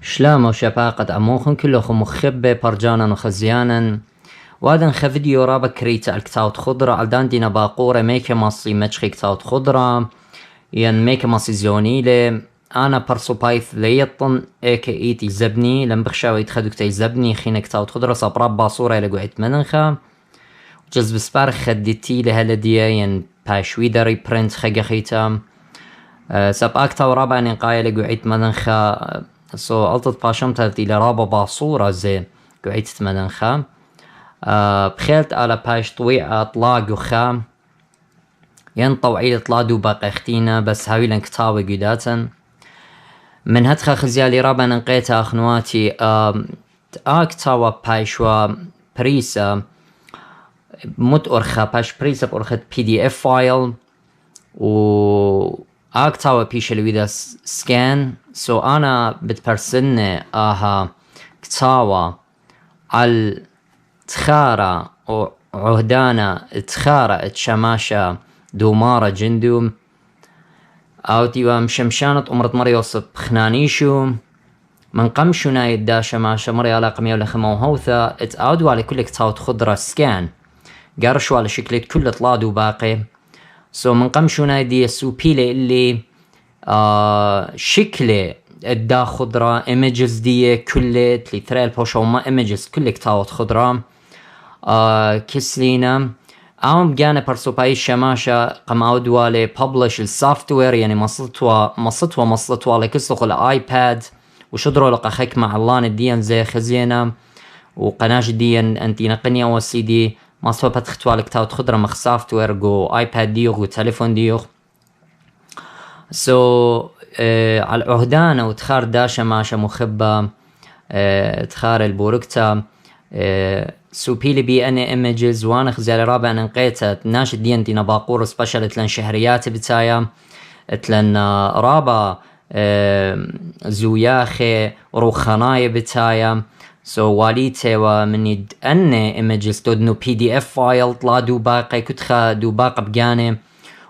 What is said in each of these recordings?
شلامو شباقة أموخن كلهم مخبة برجانا وخزيانا وادن خفيديو رابا كريتا الكتاوت خضرة علدان دينا باقورة ميكا مصي مجخي كتاوت خضرة ين ميكا مصي زيونيلي أنا برسو بايث ليطن إيكا إيتي زبني لم بخشاوي يتخدو كتاي زبني خينا كتاوت خضرة صابراب باصورة لقوعت مننخا جز بسبار خدتي لهالديا ين باشوي داري برنت خيقا خيتا ساب أكتاو رابا نقايا لقوعت مننخا سو ألطت باشمتا دي لرابا باصورة زي قوعت مننخا بخيلت على باش طويعة طلاق وخام ينطو عيد طلادو باقي اختينا بس هاويلا كتاوي قداتا من هدخا خزيالي رابا ننقيتا أخنواتي كتاوى بايشوا بريسا مت أرخا باش بريسا بأرخت PDF فايل و كتاوى بيش الويدا سكان سو أنا بتبرسن كتاوى على تخارة وعهدانا تخارة اتشماشة دومارة جندوم او تيوا مشمشانت امرت مريوصب خنانيشو من قمشو نايد داشا ماشا مري على قميو لخمو هوثا اتعودوا على كل كتاوت خضرة سكان قارشوا على شكلت كل طلادو باقي سو من قمشو نايد يسو بيلي اللي شكله الدا خضرة ايمجز دي كلت لي ثريل بوشو ما ايمجز كل كتاوت خضرة كسلينا بقانا برسوباي شماشة قم أودوالي publish السوفتوير يعني مصلتوا لكسلقوا الآيباد وشدروا لقا خيك مع اللان الديان زي خزينا وقناش الديان انتي نقنيا والسي دي مصلوا بتختوا لك تاوت خضرة مخ سوفتوير جو آيباد ديوغ وتليفون ديوغ على العهدان وتخار داشا ماشا مخبة تخار البوركتا سو بيلي بي أنا إيمجز وأنا خزالي رابع ننقيتها ناش الدين دينا باقور سباشل اتلن شهريات بتايا اتلن رابع زوياخي روخاناي بتايا سو واليتي ومني أنا إيمجز تودنو PDF فايل طلا دو باقي كتخا دو باقي بقاني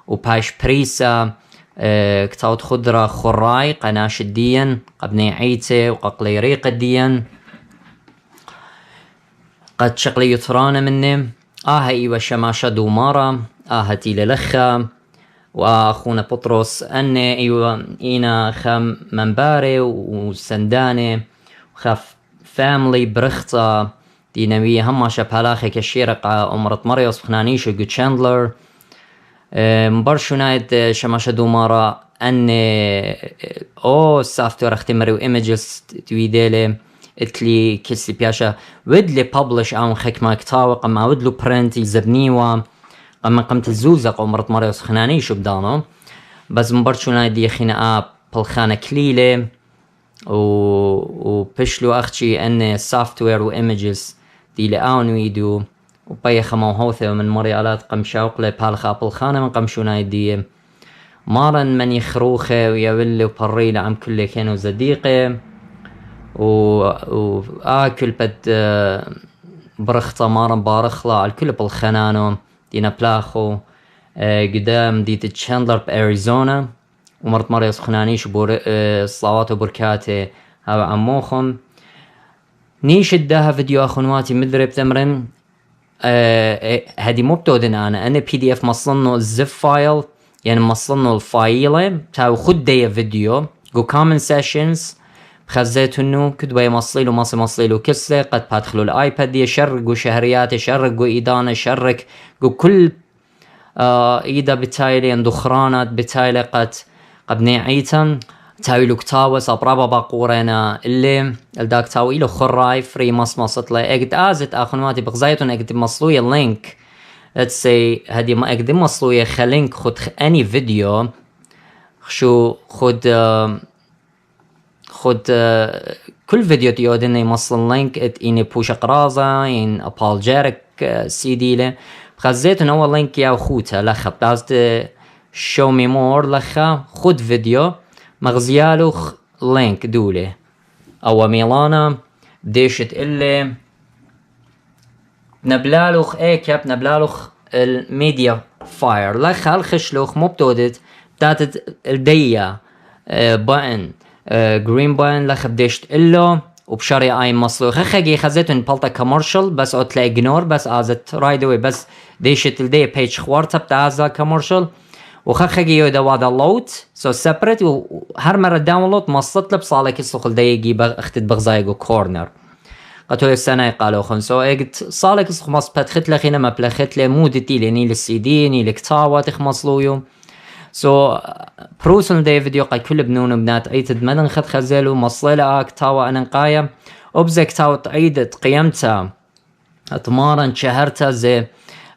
وباش بريسا كتاوت خضرة خراي قناش الدين قبني عيتي وققلي ريق الدين قد شقلي يطرانا مني ايوه شماشة دومارة هتي للخا واخونا بطرس اني ايوه اينا خام منباري وسنداني وخاف فاملي برخطة دينامية هما شبهالاخي كشيرق امرت مريوس بخنانيش وقو تشاندلر مبرشو نايد شماشة دومارة اني سافتوير اختمري وايمجز تويديلي اتلي كسي بياشا ودلي بابلش او خيك ما كتاوى قما ودلو برنت يزبنيوا قما قمت الزوزق ومرت مريوس خناني شو بدانو بس مبرشو نايدي خينا بالخانة كليلة وبشلو اختشي ان سوفتوير وايمجز دي لآون ويدو وبايخا موهوثة ومن مريالات قمشاوق لي بالخا بالخانة من قمشو نايدي مارن من يخروخي ويولي وبري لعم كل كانوا زديقي وآكل بد برخطة مارن بارخلا على الكل بالخنانو دينا بلاخو قدام ديت تشاندلر بأريزونا ومرت مريس خنانيش صلوات وبركاته هاو عموخم نيش اداها فيديو اخواتي مدري بتمرن هادي مو بتودن انا PDF مصلنو الزف فايل يعني مصلنو الفايلة تاو خد دي فيديو جو كومن سيشنز خزيت انه كدبا يمصيلو مصيلو كسله قد بادخلوا الايباد دي شرقوا شهريات شرقوا ايدانا شرق كل ايدا بتايلي اندخرانات بتايلي قد قبني عيتن تاويلو كتاوى صبرابا باقورينا اللي الداك تاويلو خراي فري مصمصت لي اقد ازت اخواتي بغزايتون اقد مصلوية اللينك let's say هدي ما اقد مصلوية خلينك خد اني فيديو شو خد كل فيديو تيودن يمصل اللينك اني بوش قرازة ان apologetic CD له خزيت انه اول لينك يا خوتا لخا بلازد show me more لخا خد فيديو مغزيالو لينك دولي او ميلانا بديشت اللي نبلالوخ ايكاب نبلالوخ الميديا فاير لخا الخشلوخ مو بتودت بتاتت الدية بقن جرين بوين لخ بديش تقله وبشري اي مصلو خخجي خزيتن بلطة كوميرشال بس او تلاقي اجنور بس ازت رايد اوي بس ديشت الدي بيج خوارتا بتاعزا كوميرشال وخخجي يودا وادا لوت سو سيبريت وهر مرة داونلود مصلت لب صالك يسلخل ديجي اختت بغزايقو كورنر قتو السنة قالوا خنسو اجت صالك يسلخ مص بتخت لخينا ما بلخت لي مودتي لني للسي دي ني لكتاوة تخمصلويو سو بروسن دي فيديو قاي كل بنون بنات ايتد مدن خد خزيلو مصليلا اكتاوة انا نقايا وبزك تاوت ايدت قيمتها اتمارن شهرتها زي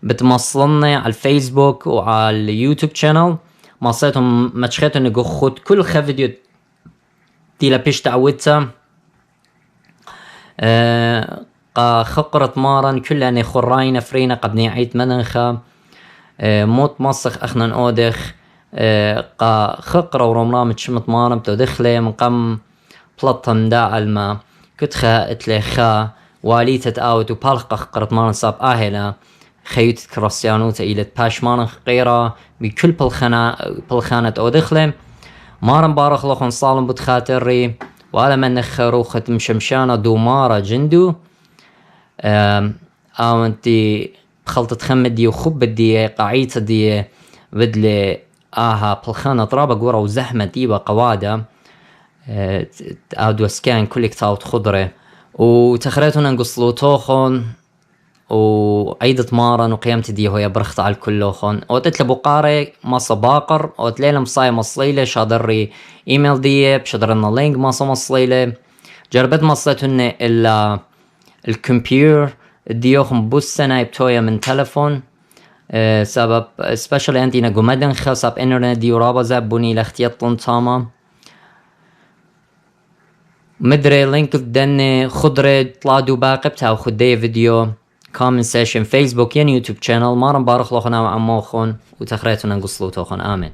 بتمصلني على الفيسبوك وعلى اليوتيوب channel مصيتهم متشخيتو نقو خود كل فيديو دي لبيش تعودتها قا خقرت مارن كل اني خراينا فرينا قبني عيد مننخا موت مصخ اخنا نودخ قا خقرة ورمرام تشمت مارن بتو دخلي من قم بلطن دا الما كتخا اتلخا واليتت اوت وبالقا خقرت مارن صاب اهلا خيوت كريستيانوتا إلى باش مارن قيرة بكل بالخانة او دخلي مارن بارخ لخون صالم بتخاتري وعلى من نخروخة مشمشانة دومارة جندو او انتي بخلطة خمدي وخبدي قاعيتة دي بدلي اها بالخانة طرابة قورة وزحمة ديبا قوادة ادو سكان كل كتاوت خضرة وتخريتون انقصلو توخون وعيدة مارن وقيمت دي هو برخت على الكلوخون وتتلبو قاري مصا باقر وتليل مصاي مصليلة شادري ايميل دي بشدرنا لينك مصا مصليلة جربت مصلتون الا الكمبيوتر ديوخم بوسنا يبتويا من تلفون سبب سبيشال عندنا قمدن خاصة انترنت دي ورابا زبوني لاختياط تاما مدري لينك دن خضرة طلادو باقي بتاعو خدي فيديو كومنت سيشن فيسبوك ين يوتيوب channel مارن بارخ لوخنا وعموخون وتخريتون نقصلو توخون آمين.